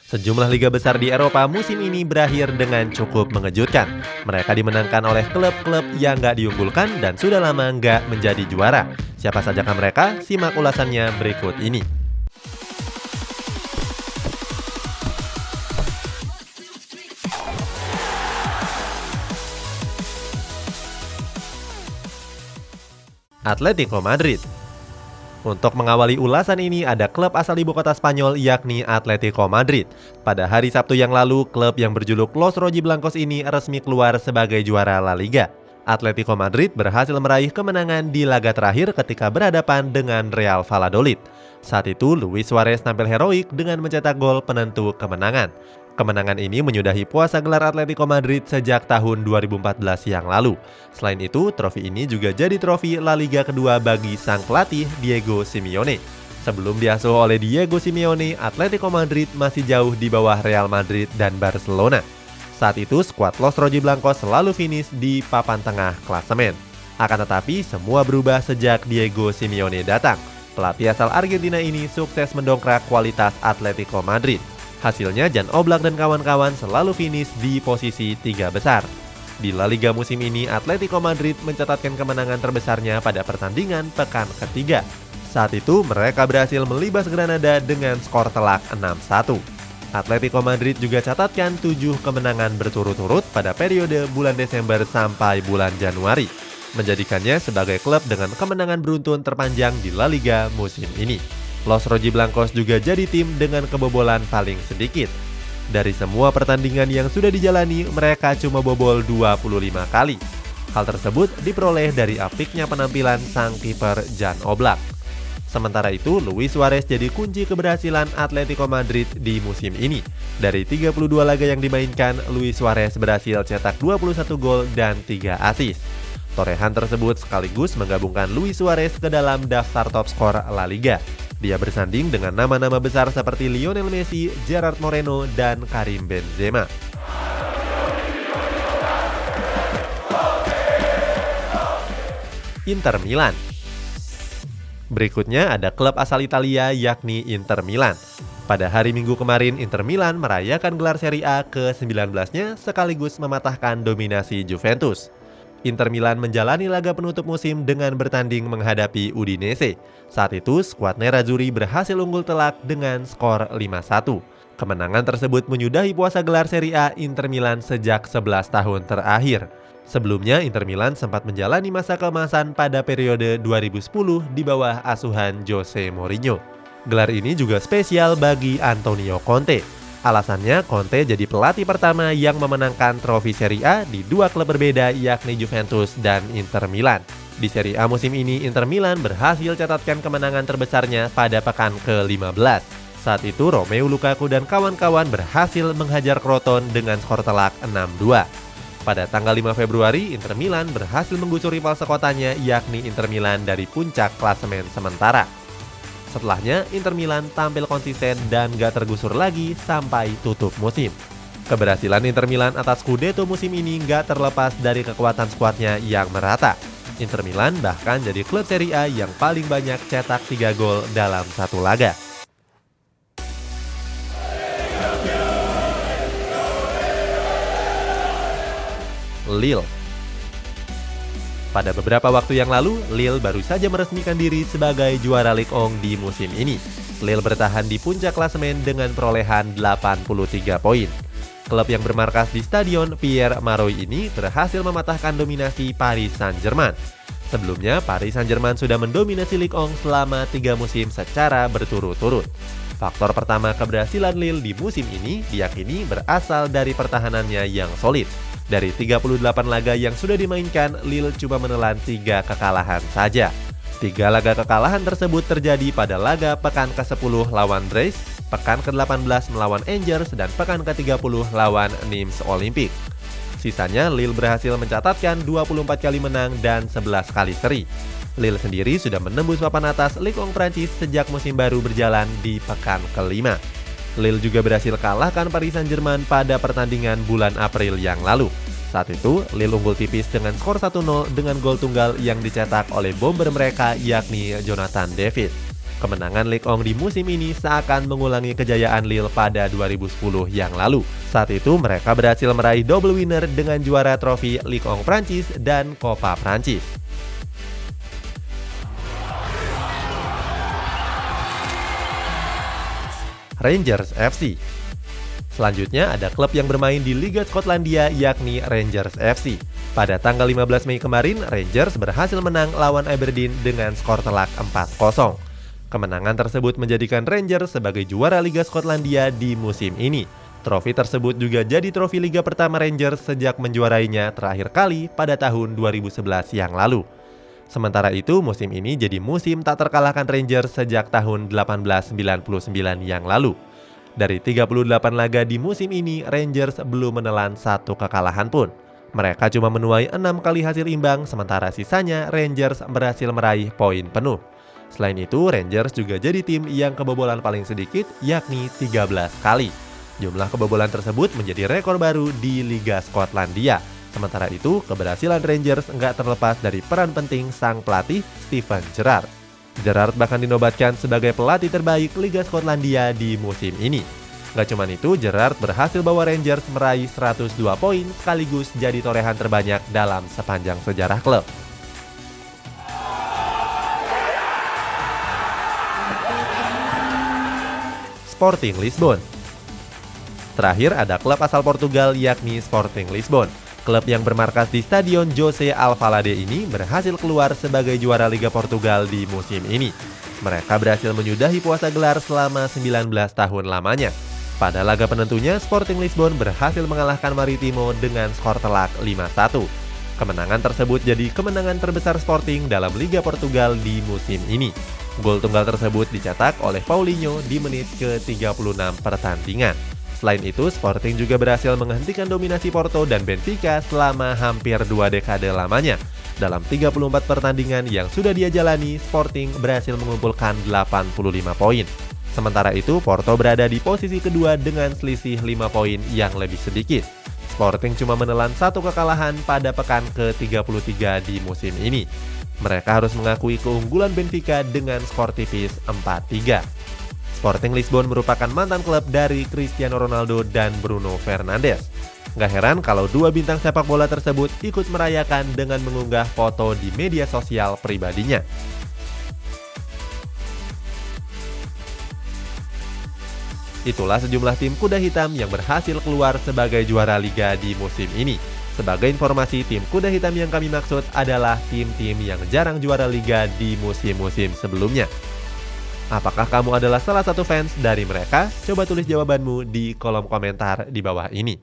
Sejumlah liga besar di Eropa musim ini berakhir dengan cukup mengejutkan. Mereka dimenangkan oleh klub-klub yang nggak diunggulkan dan sudah lama nggak menjadi juara. Siapa sajakah mereka? Simak ulasannya berikut ini. Atletico Madrid. Untuk mengawali ulasan ini ada klub asal ibu kota Spanyol yakni Atletico Madrid. Pada hari Sabtu yang lalu, klub yang berjuluk Los Rojiblancos ini resmi keluar sebagai juara La Liga. Atletico Madrid berhasil meraih kemenangan di laga terakhir ketika berhadapan dengan Real Valladolid. Saat itu, Luis Suarez tampil heroik dengan mencetak gol penentu kemenangan. Kemenangan ini menyudahi puasa gelar Atletico Madrid sejak tahun 2014 yang lalu. Selain itu, trofi ini juga jadi trofi La Liga kedua bagi sang pelatih Diego Simeone. Sebelum diasuh oleh Diego Simeone, Atletico Madrid masih jauh di bawah Real Madrid dan Barcelona. Saat itu, skuad Los Rojiblancos selalu finish di papan tengah klasemen. Akan tetapi, semua berubah sejak Diego Simeone datang. Pelatih asal Argentina ini sukses mendongkrak kualitas Atletico Madrid. Hasilnya Jan Oblak dan kawan-kawan selalu finish di posisi 3 besar. Di La Liga musim ini, Atletico Madrid mencatatkan kemenangan terbesarnya pada pertandingan pekan ketiga. Saat itu, mereka berhasil melibas Granada dengan skor telak 6-1. Atletico Madrid juga catatkan 7 kemenangan berturut-turut pada periode bulan Desember sampai bulan Januari, menjadikannya sebagai klub dengan kemenangan beruntun terpanjang di La Liga musim ini. Los Rojiblancos juga jadi tim dengan kebobolan paling sedikit. Dari semua pertandingan yang sudah dijalani, mereka cuma bobol 25 kali. Hal tersebut diperoleh dari apiknya penampilan sang kiper Jan Oblak. Sementara itu, Luis Suarez jadi kunci keberhasilan Atletico Madrid di musim ini. Dari 32 laga yang dimainkan, Luis Suarez berhasil cetak 21 gol dan 3 assist. Torehan tersebut sekaligus menggabungkan Luis Suarez ke dalam daftar top skor La Liga. Dia bersanding dengan nama-nama besar seperti Lionel Messi, Gerard Moreno, dan Karim Benzema. Inter Milan. Berikutnya ada klub asal Italia yakni Inter Milan. Pada hari Minggu kemarin, Inter Milan merayakan gelar Serie A ke-19-nya sekaligus mematahkan dominasi Juventus. Inter Milan menjalani laga penutup musim dengan bertanding menghadapi Udinese. Saat itu, skuad Nerazzurri berhasil unggul telak dengan skor 5-1. Kemenangan tersebut menyudahi puasa gelar Serie A Inter Milan sejak 11 tahun terakhir. Sebelumnya, Inter Milan sempat menjalani masa keemasan pada periode 2010 di bawah asuhan Jose Mourinho. Gelar ini juga spesial bagi Antonio Conte. Alasannya, Conte jadi pelatih pertama yang memenangkan trofi Serie A di dua klub berbeda yakni Juventus dan Inter Milan. Di Serie A musim ini, Inter Milan berhasil catatkan kemenangan terbesarnya pada pekan ke-15. Saat itu, Romelu Lukaku dan kawan-kawan berhasil menghajar Crotone dengan skor telak 6-2. Pada tanggal 5 Februari, Inter Milan berhasil menggusur rival sekotanya yakni Inter Milan dari puncak klasemen sementara. Setelahnya, Inter Milan tampil konsisten dan gak tergusur lagi sampai tutup musim. Keberhasilan Inter Milan atas Scudetto musim ini gak terlepas dari kekuatan skuadnya yang merata. Inter Milan bahkan jadi klub Serie A yang paling banyak cetak 3 gol dalam satu laga. Lille. Pada beberapa waktu yang lalu, Lille baru saja meresmikan diri sebagai juara Ligue 1 di musim ini. Lille bertahan di puncak klasemen dengan perolehan 83 poin. Klub yang bermarkas di Stadion Pierre Maroy ini berhasil mematahkan dominasi Paris Saint-Germain. Sebelumnya, Paris Saint-Germain sudah mendominasi Ligue 1 selama 3 musim secara berturut-turut. Faktor pertama keberhasilan Lille di musim ini diyakini berasal dari pertahanannya yang solid. Dari 38 laga yang sudah dimainkan, Lille cuma menelan 3 kekalahan saja. 3 laga kekalahan tersebut terjadi pada laga pekan ke-10 lawan Brest, pekan ke-18 melawan Angers, dan pekan ke-30 lawan Nimes Olympique. Sisanya, Lille berhasil mencatatkan 24 kali menang dan 11 kali seri. Lille sendiri sudah menembus papan atas Ligue 1 Prancis sejak musim baru berjalan di pekan ke-5. Lille juga berhasil kalahkan Paris Saint-Germain pada pertandingan bulan April yang lalu. Saat itu, Lille unggul tipis dengan skor 1-0 dengan gol tunggal yang dicetak oleh bomber mereka yakni Jonathan David. Kemenangan Lee Ong di musim ini seakan mengulangi kejayaan Lille pada 2010 yang lalu. Saat itu mereka berhasil meraih double winner dengan juara trofi Ligue 1 Prancis dan Copa Prancis. Rangers FC. Selanjutnya ada klub yang bermain di Liga Skotlandia yakni Rangers FC. Pada tanggal 15 Mei kemarin, Rangers berhasil menang lawan Aberdeen dengan skor telak 4-0. Kemenangan tersebut menjadikan Rangers sebagai juara Liga Skotlandia di musim ini. Trofi tersebut juga jadi trofi Liga pertama Rangers sejak menjuarainya terakhir kali pada tahun 2011 yang lalu. Sementara itu, musim ini jadi musim tak terkalahkan Rangers sejak tahun 1899 yang lalu. Dari 38 laga di musim ini, Rangers belum menelan satu kekalahan pun. Mereka cuma menuai 6 kali hasil imbang, sementara sisanya Rangers berhasil meraih poin penuh. Selain itu, Rangers juga jadi tim yang kebobolan paling sedikit, yakni 13 kali. Jumlah kebobolan tersebut menjadi rekor baru di Liga Skotlandia. Sementara itu, keberhasilan Rangers nggak terlepas dari peran penting sang pelatih Steven Gerrard. Gerrard bahkan dinobatkan sebagai pelatih terbaik Liga Skotlandia di musim ini. Nggak cuma itu, Gerrard berhasil bawa Rangers meraih 102 poin sekaligus jadi torehan terbanyak dalam sepanjang sejarah klub. Sporting Lisbon. Terakhir ada klub asal Portugal yakni Sporting Lisbon. Klub yang bermarkas di Stadion José Alvalade ini berhasil keluar sebagai juara Liga Portugal di musim ini. Mereka berhasil menyudahi puasa gelar selama 19 tahun lamanya. Pada laga penentunya, Sporting Lisbon berhasil mengalahkan Maritimo dengan skor telak 5-1. Kemenangan tersebut jadi kemenangan terbesar Sporting dalam Liga Portugal di musim ini. Gol tunggal tersebut dicetak oleh Paulinho di menit ke-36 pertandingan. Selain itu, Sporting juga berhasil menghentikan dominasi Porto dan Benfica selama hampir 2 dekade lamanya. Dalam 34 pertandingan yang sudah dia jalani, Sporting berhasil mengumpulkan 85 poin. Sementara itu, Porto berada di posisi kedua dengan selisih 5 poin yang lebih sedikit. Sporting cuma menelan satu kekalahan pada pekan ke-33 di musim ini. Mereka harus mengakui keunggulan Benfica dengan skor tipis 4-3. Sporting Lisbon merupakan mantan klub dari Cristiano Ronaldo dan Bruno Fernandes. Gak heran kalau dua bintang sepak bola tersebut ikut merayakan dengan mengunggah foto di media sosial pribadinya. Itulah sejumlah tim kuda hitam yang berhasil keluar sebagai juara liga di musim ini. Sebagai informasi, tim kuda hitam yang kami maksud adalah tim-tim yang jarang juara liga di musim-musim sebelumnya. Apakah kamu adalah salah satu fans dari mereka? Coba tulis jawabanmu di kolom komentar di bawah ini.